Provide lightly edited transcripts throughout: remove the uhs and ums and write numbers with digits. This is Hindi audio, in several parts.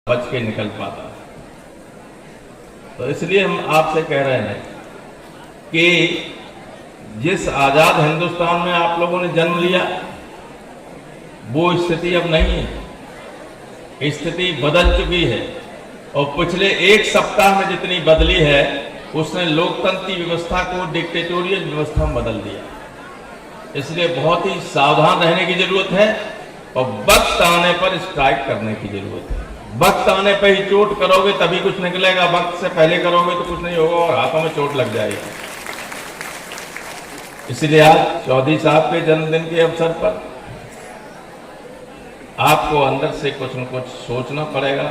बच के निकल पाता। तो इसलिए हम आपसे कह रहे हैं कि जिस आजाद हिंदुस्तान में आप लोगों ने जन्म लिया वो स्थिति अब नहीं है। स्थिति बदल चुकी है और पिछले एक सप्ताह में जितनी बदली है उसने लोकतंत्र की व्यवस्था को डिक्टेटोरियल व्यवस्था में बदल दिया। इसलिए बहुत ही सावधान रहने की जरूरत है और वक्त आने पर स्ट्राइक करने की जरूरत है। वक्त आने पर ही चोट करोगे तभी कुछ निकलेगा, वक्त से पहले करोगे तो कुछ नहीं होगा और हाथों में चोट लग जाएगी। इसलिए आज चौधरी साहब के जन्मदिन के अवसर पर आपको अंदर से कुछ न कुछ सोचना पड़ेगा।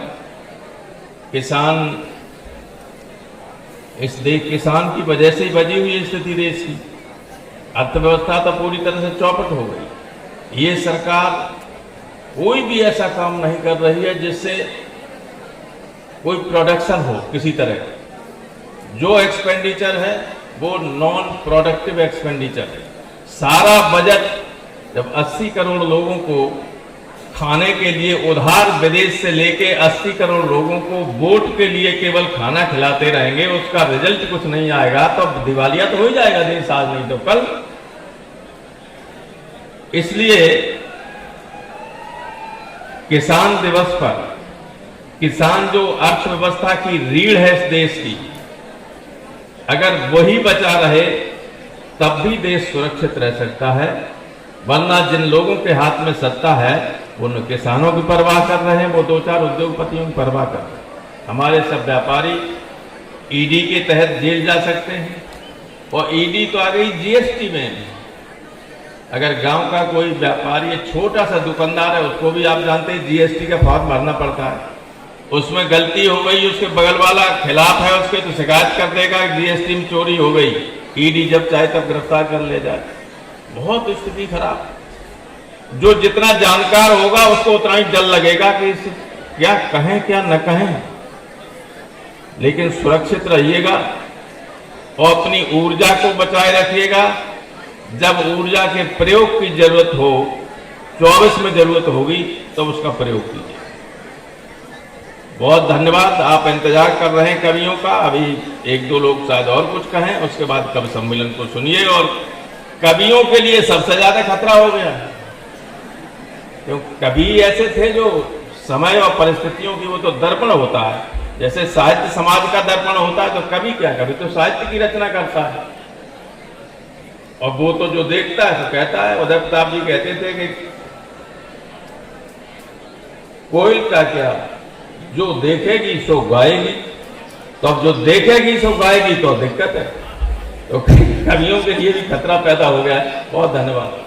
किसान किसान की वजह से ही बची हुई स्थिति देश की। अर्थव्यवस्था तो पूरी तरह से चौपट हो गई। ये सरकार कोई भी ऐसा काम नहीं कर रही है जिससे कोई प्रोडक्शन हो किसी तरह का। जो एक्सपेंडिचर है वो नॉन प्रोडक्टिव एक्सपेंडिचर है। सारा बजट जब 80 करोड़ लोगों को खाने के लिए उधार विदेश से लेके 80 करोड़ लोगों को वोट के लिए केवल खाना खिलाते रहेंगे, उसका रिजल्ट कुछ नहीं आएगा तो दिवालिया तो हो ही जाएगा देश, आज नहीं तो कल। इसलिए किसान दिवस पर किसान जो अर्थव्यवस्था की रीढ़ है इस देश की, अगर वही बचा रहे तब भी देश सुरक्षित रह सकता है। वरना जिन लोगों के हाथ में सत्ता है वो न किसानों की परवाह कर रहे हैं, वो दो चार उद्योगपतियों की परवाह कर रहे हैं। हमारे सब व्यापारी ईडी के तहत जेल जा सकते हैं और ईडी तो आ गई जीएसटी में। अगर गांव का कोई व्यापारी छोटा सा दुकानदार है उसको भी आप जानते हैं जीएसटी का फॉर्म भरना पड़ता है। उसमें गलती हो गई, उसके बगल वाला खिलाफ है उसके तो शिकायत कर देगा जीएसटी में चोरी हो गई, ईडी जब चाहे तब गिरफ्तार कर ले जाए। बहुत स्थिति खराब। जो जितना जानकार होगा उसको उतना ही डर लगेगा कि क्या कहें क्या न कहें। लेकिन सुरक्षित रहिएगा और अपनी ऊर्जा को बचाए रखिएगा। जब ऊर्जा के प्रयोग की जरूरत हो, 24 में जरूरत होगी तो उसका प्रयोग कीजिए। बहुत धन्यवाद। आप इंतजार कर रहे हैं कवियों का। अभी एक दो लोग शायद और कुछ कहें, उसके बाद कवि सम्मेलन को सुनिए। और कवियों के लिए सबसे ज्यादा खतरा हो गया, क्योंकि कवि ऐसे थे जो समय और परिस्थितियों की वो तो दर्पण होता है। जैसे साहित्य समाज का दर्पण होता है तो कवि क्या, कवि तो साहित्य की रचना करता है और वो तो जो देखता है तो कहता है। उदय प्रताप जी कहते थे कि कोयल का क्या, जो देखेगी सो गाएगी, तो अब जो देखेगी सो गाएगी तो दिक्कत है। तो कवियों के लिए भी खतरा पैदा हो गया है। बहुत धन्यवाद।